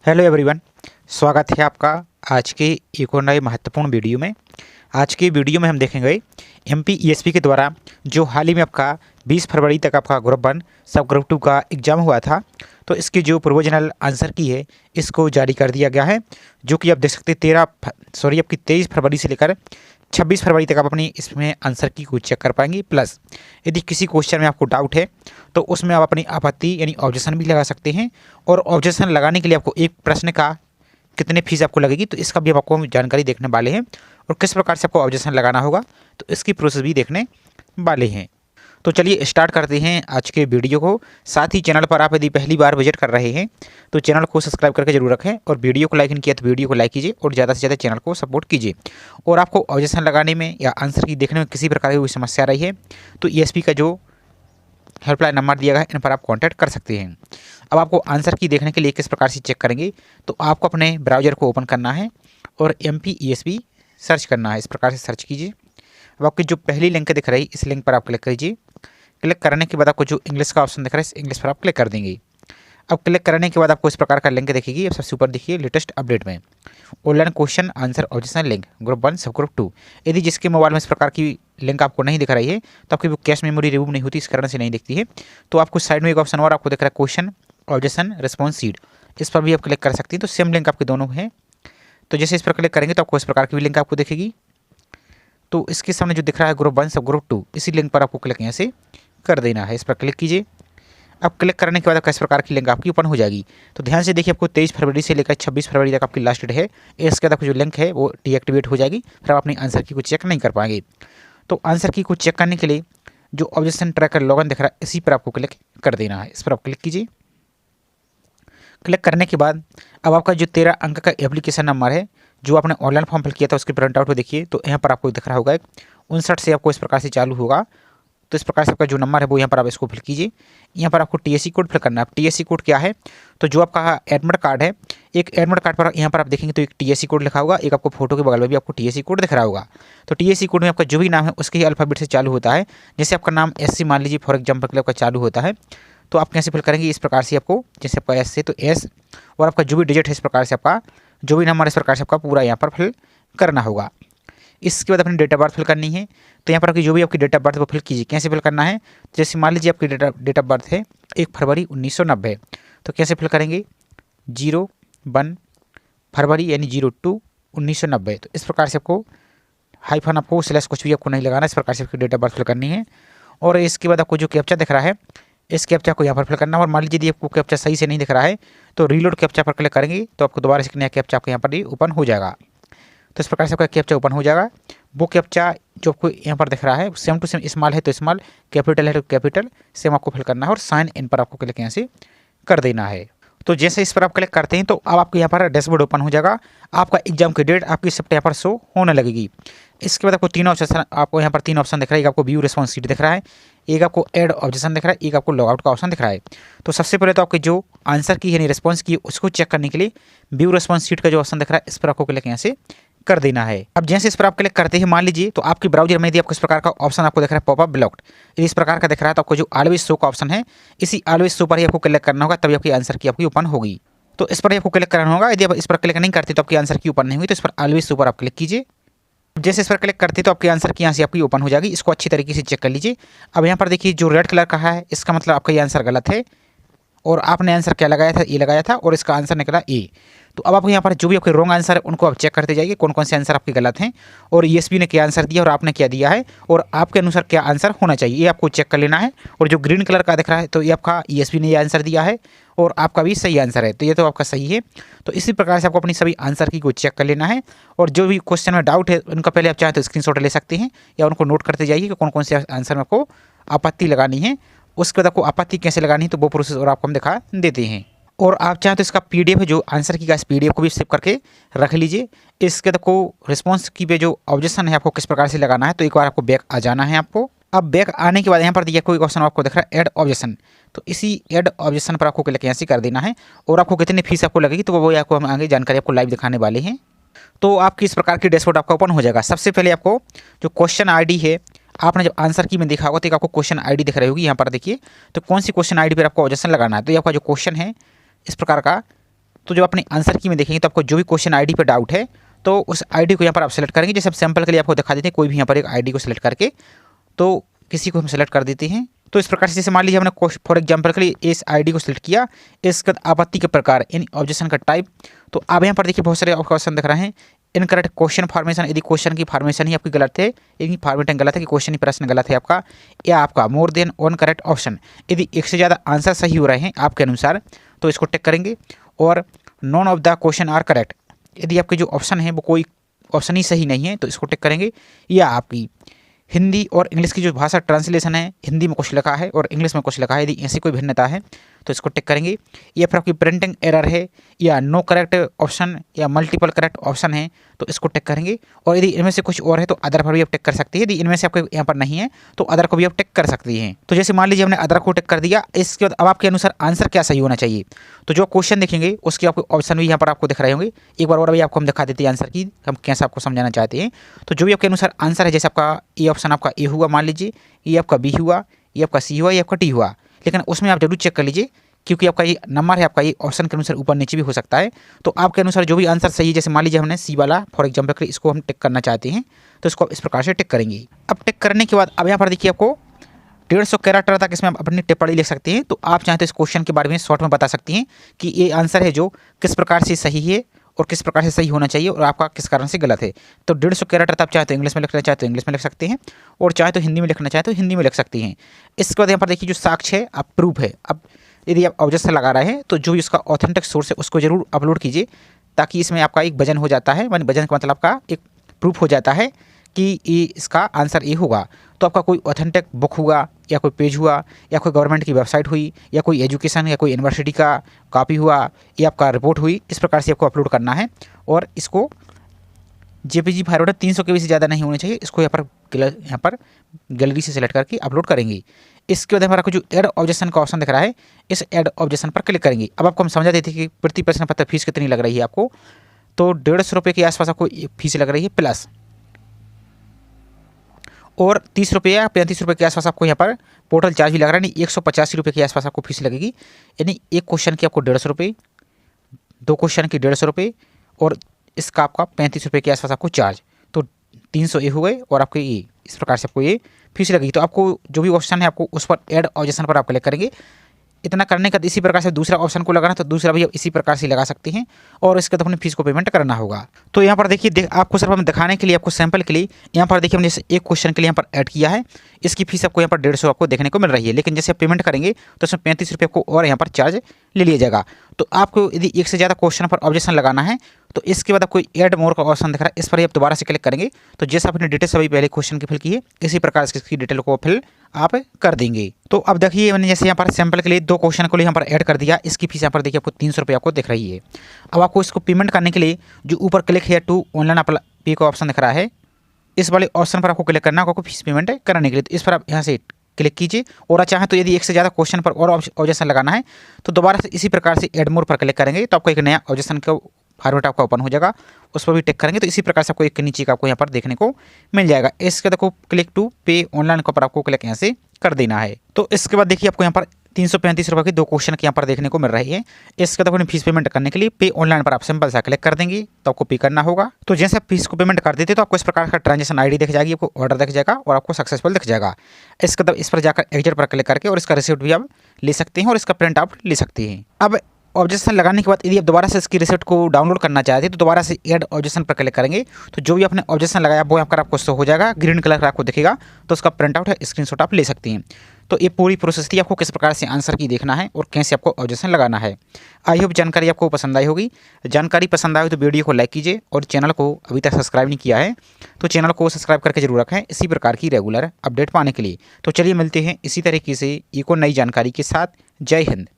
Hello everyone, स्वागत है आपका आज के एक और नए महत्वपूर्ण वीडियो में। आज के वीडियो में हम देखेंगे एमपीईएसपी के द्वारा जो हाल ही में आपका 20 फरवरी तक आपका ग्रुप 1 सब ग्रुप 2 का एग्ज़ाम हुआ था, तो इसकी जो प्रोविजनल आंसर की है इसको जारी कर दिया गया है, जो कि आप देख सकते हैं आपकी 23 फरवरी से लेकर 26 फरवरी तक आप अपनी इसमें आंसर की को चेक कर पाएंगे। प्लस यदि किसी क्वेश्चन में आपको डाउट है तो उसमें आप अपनी आपत्ति यानी ऑब्जेक्शन भी लगा सकते हैं, और ऑब्जेक्शन लगाने के लिए आपको एक प्रश्न का कितने फीस आपको लगेगी तो इसका भी आपको हम जानकारी देखने वाले हैं, और किस प्रकार से आपको ऑब्जेक्शन लगाना होगा तो इसकी प्रोसेस भी देखने वाले हैं। तो चलिए स्टार्ट करते हैं आज के वीडियो को। साथ ही चैनल पर आप यदि पहली बार विजिट कर रहे हैं तो चैनल को सब्सक्राइब करके जरूर रखें, और वीडियो को लाइक नहीं किया तो वीडियो को लाइक कीजिए और ज़्यादा से ज़्यादा चैनल को सपोर्ट कीजिए। और आपको ऑब्जेक्शन लगाने में या आंसर की देखने में किसी प्रकार की कोई समस्या रही है तो ईएसपी का जो हेल्पलाइन नंबर दिया गया है इन पर आप कॉन्टैक्ट कर सकते हैं। अब आपको आंसर की देखने के लिए किस प्रकार से चेक करेंगे तो आपको अपने ब्राउज़र को ओपन करना है और एमपीईएसपी सर्च करना है। इस प्रकार से सर्च कीजिए। अब आपकी जो पहली लिंक दिख रही है इस लिंक पर आप क्लिक कीजिए। क्लिक करने के बाद आपको जो इंग्लिश का ऑप्शन दिख रहा है इस इंग्लिश पर आप क्लिक कर देंगे। अब क्लिक करने के बाद आपको इस प्रकार का लिंक दिखेगी। अब सबसे ऊपर देखिए लेटेस्ट अपडेट में online question answer objection link group 1 सब ग्रुप 2। यदि जिसके मोबाइल में इस प्रकार की लिंक आपको नहीं दिख रही है तो आपकी वो कैश मेमोरी रिमूव नहीं होती, इस कारण से नहीं दिखती है। तो आपको साइड में एक ऑप्शन और आपको दिख रहा है क्वेश्चन ऑब्जेक्शन रिस्पॉन्स शीट, इस पर भी आप क्लिक कर सकती हैं। तो सेम लिंक आपके दोनों हैं। तो जैसे इस पर क्लिक करेंगे तो आपको इस प्रकार की भी लिंक आपको दिखेगी। तो इसके सामने जो दिख रहा है ग्रुप 1 सब ग्रुप 2, इसी लिंक पर आपको क्लिक यहाँ से कर देना है। इस पर क्लिक कीजिए। अब क्लिक करने के बाद किस प्रकार की लिंक आपकी ओपन हो जाएगी। तो ध्यान से देखिए, आपको 23 फरवरी से लेकर 26 फरवरी तक आपकी लास्ट डेट है। इसके बाद आपकी जो लिंक है वो डीएक्टिवेट हो जाएगी, फिर आप अपनी आंसर की को चेक नहीं कर पाएंगे। तो आंसर की को चेक करने के लिए जो ऑब्जेक्शन ट्रैकर लॉगिन दिख रहा है इसी पर आपको क्लिक कर देना है। इस पर आप क्लिक कीजिए। क्लिक करने के बाद अब आपका जो 13 अंक का एप्लीकेशन नंबर है जो आपने ऑनलाइन फॉर्म फिल किया था उसके प्रिंट आउट को देखिए। तो यहाँ पर आपको दिख रहा होगा 59 से आपको इस प्रकार से चालू होगा। तो इस प्रकार से आपका जो नंबर है वो यहाँ पर आप इसको फिल कीजिए। यहाँ पर आपको टीएससी कोड फिल करना है। टीएससी कोड क्या है तो जो आपका एडमिट कार्ड है, एक एडमिट कार्ड पर यहाँ पर आप देखेंगे तो एक टीएससी कोड लिखा होगा, एक आपको फोटो के बगल में भी आपको टीएससी कोड दिख रहा होगा। तो टीएससी कोड में आपका जो भी नाम है उसके ही अल्फ़ाबेट से चालू होता है। जैसे आपका नाम एससी मान लीजिए फॉर एग्जाम्पल के लिए आपका चालू होता है, तो आप कैसे फिल करेंगे इस प्रकार से आपको, जैसे आपका एस से तो एस, और आपका जो भी डिजिट है इस प्रकार से आपका जो भी नंबर इस प्रकार से आपका पूरा यहाँ पर फिल करना होगा। इसके बाद अपनी डेट ऑफ बर्थ फिल करनी है। तो यहाँ पर आपकी जो भी आपकी डेट ऑफ बर्थ वो फिल कीजिए। कैसे फिल करना है, जैसे मान लीजिए आपकी डेट ऑफ बर्थ है 1 फरवरी 1990, तो कैसे फिल करेंगे 01 फरवरी यानी 02/1990। तो इस प्रकार से आपको हाइफन आपको स्लैश कुछ भी आपको नहीं लगाना, इस प्रकार से आपकी डेट ऑफ बर्थ फिल करनी है। और इसके बाद आपको जो कैप्चा दिख रहा है इस कैप्चा को यहाँ पर फिल करना है। और मान लीजिए यदि आपको कैप्चा सही से नहीं दिख रहा है तो रीलोड कैप्चा पर क्लिक करेंगे तो आपको दोबारा से एक नया कैप्चा आपको यहाँ पर ओपन हो जाएगा। तो इस प्रकार से आपका कैप्चा ओपन हो जाएगा। वो कैप्चा जो आपको यहाँ पर दिख रहा है सेम टू सेम, स्मॉल है तो स्मॉल, कैपिटल है तो कैपिटल, सेम आपको फिल करना है और साइन इन पर आपको क्लिक यहाँ से कर देना है। तो जैसे इस पर आप क्लिक करते हैं तो अब आपको यहाँ पर डैशबोर्ड ओपन हो जाएगा। आपका एग्जाम की डेट आपकी सब यहाँ पर शो होने लगेगी। इसके बाद आपको आपको यहाँ पर 3 ऑप्शन दिख रहा है। एक आपको व्यू रिस्पॉन्स शीट दिख रहा है, एक आपको ऐड ऑब्जेक्शन दिख रहा है, एक आपको लॉगआउट का ऑप्शन दिख रहा है। तो सबसे पहले तो आपकी जो आंसर की यानी रिस्पॉन्स की उसको चेक करने के लिए व्यू रिस्पॉन्स शीट का जो ऑप्शन दिख रहा है इस पर आपको क्लिक यहाँ से कर देना है। अब जैसे इस पर आप क्लिक करते हैं मान लीजिए तो आपके ब्राउजर में यदि आपको इस प्रकार का ऑप्शन आपको दिख रहा है पॉपअप ब्लॉक्ड, यदि इस प्रकार का दिख रहा है तो आपको जो ऑलवेज शो का ऑप्शन है इसी ऑलवेज शो पर ही आपको क्लिक करना होगा, तभी आपकी आंसर की आपकी ओपन होगी। तो इस पर ही आपको क्लिक करना होगा। यदि आप इस पर क्लिक नहीं करते तो आपकी आंसर की ओपन नहीं हुई, तो इस पर ऑलवेज शो पर आप क्लिक कीजिए। जैसे इस पर क्लिक करते तो आपकी आंसर की यहाँ से आपकी ओपन हो जाएगी। इसको अच्छी तरीके से चेक कर लीजिए। अब यहाँ पर देखिए जो रेड कलर का है इसका मतलब आपका ये आंसर गलत है, और आपने आंसर क्या लगाया था, ए लगाया था, और इसका आंसर निकला ए। तो अब आपको यहाँ पर जो भी आपके रॉन्ग आंसर है उनको आप चेक करते जाइए कौन कौन से आंसर आपके गलत हैं, और ईएसपी ने क्या आंसर दिया और आपने क्या दिया है, और आपके अनुसार क्या आंसर होना चाहिए ये आपको चेक कर लेना है। और जो ग्रीन कलर का दिख रहा है तो ये आपका ईएसपी ने ये आंसर दिया है और आपका भी सही आंसर है, तो ये तो आपका सही है। तो इसी प्रकार से आपको अपनी सभी आंसर की को चेक कर लेना है। और जो भी क्वेश्चन में डाउट है उनका पहले आप चाहें तो स्क्रीनशॉट ले सकते हैं या उनको नोट करते जाइए कि कौन कौन से आंसर में आपको आपत्ति लगानी है। उसके बाद आपको आपत्ति कैसे लगानी है तो वो प्रोसेस और आपको हम दिखा देते हैं। और आप चाहें तो इसका पीडीएफ है जो आंसर की का इस पीडीएफ को भी सेव करके रख लीजिए। इसके तो को रिस्पॉन्स की पे जो ऑब्जेक्शन है आपको किस प्रकार से लगाना है, तो एक बार आपको बैक आ जाना है आपको। अब बैक आने के बाद यहाँ पर देखिए कोई क्वेश्चन आपको दिख रहा है ऐड ऑब्जेक्शन, तो इसी ऐड ऑब्जेक्शन पर आपको क्लिक यहाँ से कर देना है। और आपको कितनी फीस आपको लगेगी तो वो आपको हम आगे जानकारी आपको लाइव दिखाने वाले हैं। तो आपकी इस प्रकार की डैशबोर्ड आपका ओपन हो जाएगा। सबसे पहले आपको जो क्वेश्चन आईडी है आपने जब आंसर की में देखा होगा तो एक आपको क्वेश्चन आईडी दिख रही होगी। यहाँ पर देखिए तो कौन सी क्वेश्चन आईडी पर आपको ऑब्जेक्शन लगाना है, तो ये आपका जो क्वेश्चन है इस प्रकार का तो जब अपने आंसर की में देखेंगे तो आपको जो भी क्वेश्चन आईडी पे डाउट है तो उस आईडी को यहाँ पर आप सेलेक्ट करेंगे। जैसे आप सैंपल के लिए आपको दिखा देते हैं, कोई भी यहाँ पर एक आईडी को सेलेक्ट करके तो किसी को हम सेलेक्ट कर देते हैं। तो इस प्रकार से जैसे मान लीजिए हमने फॉर एग्जांपल के लिए इस आईडी को सिलेक्ट किया, इसके बाद आपत्ति के प्रकार यानी ऑब्जेक्शन का टाइप। तो आप यहाँ पर देखिए बहुत सारे क्वेश्चन दिख रहे हैं। इनकरेक्ट क्वेश्चन फॉर्मेशन, यदि क्वेश्चन की फॉर्मेशन ही आपकी गलत है, यदि फॉर्मेटिंग गलत है कि क्वेश्चन ही प्रश्न गलत है आपका, या आपका more than one correct option, यदि एक से ज़्यादा आंसर सही हो रहे हैं आपके अनुसार तो इसको टिक करेंगे। और none of the question are correct, यदि आपके जो ऑप्शन है वो कोई ऑप्शन ही सही नहीं है तो इसको टिक करेंगे। या आपकी हिंदी और इंग्लिश की जो भाषा ट्रांसलेशन है, हिंदी में कुछ लिखा है और इंग्लिश में कुछ लिखा है, यदि ऐसी कोई भिन्नता है तो इसको टिक करेंगे। या फिर आपकी प्रिंटिंग एरर है, या नो करेक्ट ऑप्शन, या मल्टीपल करेक्ट ऑप्शन है तो इसको टिक करेंगे। और यदि इनमें से कुछ और है तो अदर पर भी आप टिक कर सकते हैं। यदि इनमें से आपके यहाँ पर नहीं है तो अदर को भी आप टिक कर सकती हैं। तो जैसे मान लीजिए हमने अदर को टिक कर दिया, इसके बाद अब आपके अनुसार आंसर क्या सही होना चाहिए। तो जो क्वेश्चन देखेंगे उसके आपको ऑप्शन भी यहाँ पर आपको दिख रहे होंगे। एक बार और भी आपको हम दिखा देते हैं आंसर की, हम कैसे आपको समझाना चाहते हैं। तो जो भी आपके अनुसार आंसर है, जैसे आपका ये ऑप्शन आपका ए हुआ मान लीजिए, ये आपका बी हुआ, ये आपका सी हुआ, ये आपका डी हुआ, लेकिन उसमें आप जरूर चेक कर लीजिए क्योंकि आपका ये नंबर है आपका ये ऑप्शन के अनुसार ऊपर नीचे भी हो सकता है। तो आपके अनुसार जो भी आंसर सही है, जैसे मान लीजिए हमने सी वाला फॉर एग्जाम्पल इसको हम टिक करना चाहते हैं तो इसको इस प्रकार से टिक करेंगे। अब टिक करने के बाद अब यहाँ पर देखिए आपको 150 कैरेक्टर तक इसमें आप अपनी टिप्पणी लिख सकते हैं। तो आप चाहें तो इस क्वेश्चन के बारे में शॉर्ट में बता सकती हैं कि ये आंसर है जो किस प्रकार से सही है और किस प्रकार से सही होना चाहिए और आपका किस कारण से गलत है। तो 150 कैरेक्टर आप चाहे तो इंग्लिश में लिखना चाहे तो इंग्लिश में लिख सकते हैं और चाहे तो हिंदी में लिखना चाहे तो हिंदी में लिख सकती हैं। इसके बाद यहाँ पर देखिए जो साक्ष्य है, आप प्रूफ है, अब यदि आप ऑब्जेक्शन लगा रहे हैं तो जो भी उसका ऑथेंटिक सोर्स है उसको जरूर अपलोड कीजिए, ताकि इसमें आपका एक वजन हो जाता है, वजन का मतलब आपका एक प्रूफ हो जाता है कि ये इसका आंसर ये होगा। तो आपका कोई ऑथेंटिक बुक हुआ, या कोई पेज हुआ, या कोई गवर्नमेंट की वेबसाइट हुई, या कोई एजुकेशन या कोई यूनिवर्सिटी का कॉपी हुआ, या आपका रिपोर्ट हुई, इस प्रकार से आपको अपलोड करना है। और इसको जेपीजी फॉर्मेट 300 KB से ज़्यादा नहीं होने चाहिए। इसको यहाँ पर गैलरी से सिलेक्ट करके अपलोड करेंगे। इसके बाद हमारा को जो ऐड ऑब्जेक्शन का ऑप्शन दिख रहा है, इस ऐड ऑब्जेक्शन पर क्लिक करेंगे। अब आपको हम समझा देते हैं कि प्रति प्रश्न पत्र फीस कितनी लग रही है आपको। तो 150 रुपये के आसपास आपको फीस लग रही है प्लस, और 30 रुपये या 35 रुपये के आसपास आपको यहाँ पर पोर्टल चार्ज भी लग रहा है, यानी 185 रुपये के आसपास आपको फीस लगेगी। यानी एक क्वेश्चन की आपको 150 रुपये, 2 क्वेश्चन की 150 रुपये, और इसका आपका 35 रुपये के आसपास आपको चार्ज, तो 300 ये हो गए। और आपको ये इस प्रकार से आपको ये फीस लगेगी। तो आपको जो भी ऑप्शन है आपको उस पर ऐड ऑब्जेक्शन पर आप क्लिक करेंगे। इतना करने का इसी प्रकार से दूसरा ऑप्शन को लगाना, तो दूसरा भी आप इसी प्रकार से लगा सकते हैं और इसके बाद अपनी फीस को पेमेंट करना होगा। तो यहाँ पर देखिए आपको सिर्फ हम दिखाने के लिए, आपको सैंपल के लिए यहाँ पर देखिए हमने जैसे एक क्वेश्चन के लिए यहाँ पर ऐड किया है, इसकी फीस आपको यहाँ पर 150 आपको देखने को मिल रही है। लेकिन जैसे आप पेमेंट करेंगे तो उसमें 35 रुपये आपको और यहाँ पर चार्ज ले लिया जाएगा। तो आपको यदि एक से ज़्यादा क्वेश्चन पर ऑब्जेक्शन लगाना है तो इसके बाद आपको ऐड मोर का ऑप्शन दिख रहा है, इस पर आप दोबारा से क्लिक करेंगे। तो जैसे आपने डिटेल्स अभी पहले क्वेश्चन की फिल की है, इसी प्रकार से इसकी डिटेल को फिल आप कर देंगे। तो अब देखिए मैंने जैसे यहाँ पर सैंपल के लिए 2 क्वेश्चन को यहाँ पर ऐड कर दिया, इसकी फीस यहाँ पर देखिए आपको 300 रुपये आपको दिख रही है। अब आपको इसको पेमेंट करने के लिए जो ऊपर क्लिक है टू ऑनलाइन पे का ऑप्शन दिख रहा है, इस वाले ऑप्शन पर आपको क्लिक करना होगा आपको फीस पेमेंट करने के लिए। तो इस पर आप यहाँ से क्लिक कीजिए, और चाहें तो यदि एक से ज़्यादा क्वेश्चन पर और ऑब्जेक्शन लगाना है तो दोबारा से इसी प्रकार से ऐड मोर पर क्लिक करेंगे तो आपको एक नया ऑब्जेक्शन का फॉर्मेट आपका ओपन हो जाएगा, उस पर भी टिक करेंगे तो इसी प्रकार से आपको एक नीचे का आपको यहाँ पर देखने को मिल जाएगा। इसके देखो क्लिक टू पे ऑनलाइन के ऊपर आपको क्लिक यहाँ से कर देना है। तो इसके बाद देखिए आपको यहाँ पर 335 रुपये के 2 क्वेश्चन के यहाँ पर देखने को मिल रही है। इसके बाद अपनी फीस पेमेंट करने के लिए पे ऑनलाइन पर आप सिंपल सा क्लिक कर देंगे तो आपको पे करना होगा। तो जैसे आप फीस को पेमेंट कर देते तो आपको इस प्रकार का ट्रांजेक्शन आईडी दिख जाएगी, आपको ऑर्डर दिख जाएगा और आपको सक्सेसफुल दिख जाएगा। इसके बाद इस पर जाकर एग्जिट पर क्लिक करके और इसका रिसिप्ट भी आप ले सकते हैं और इसका प्रिंट आउट ले सकते हैं। अब ऑब्जेक्शन लगाने के बाद यदि आप दोबारा से इसकी रिसिप्ट को डाउनलोड करना चाहते हैं तो दोबारा से ऐड ऑब्जेक्शन पर क्लिक करेंगे। तो जो भी आपने ऑब्जेक्शन लगाया वो यहाँ पर आपको शो हो जाएगा, ग्रीन कलर का आपको दिखेगा, तो उसका प्रिंट आउट है स्क्रीनशॉट आप ले सकते हैं। तो ये पूरी प्रोसेस थी, आपको किस प्रकार से आंसर की देखना है और कैसे आपको ऑब्जेक्शन लगाना है। आई होप जानकारी आपको पसंद आई होगी। जानकारी पसंद आई तो वीडियो को लाइक कीजिए और चैनल को अभी तक सब्सक्राइब नहीं किया है तो चैनल को सब्सक्राइब करके जरूर रखें इसी प्रकार की रेगुलर अपडेट पाने के लिए। तो चलिए मिलते हैं इसी तरीके से एक और नई जानकारी के साथ। जय हिंद।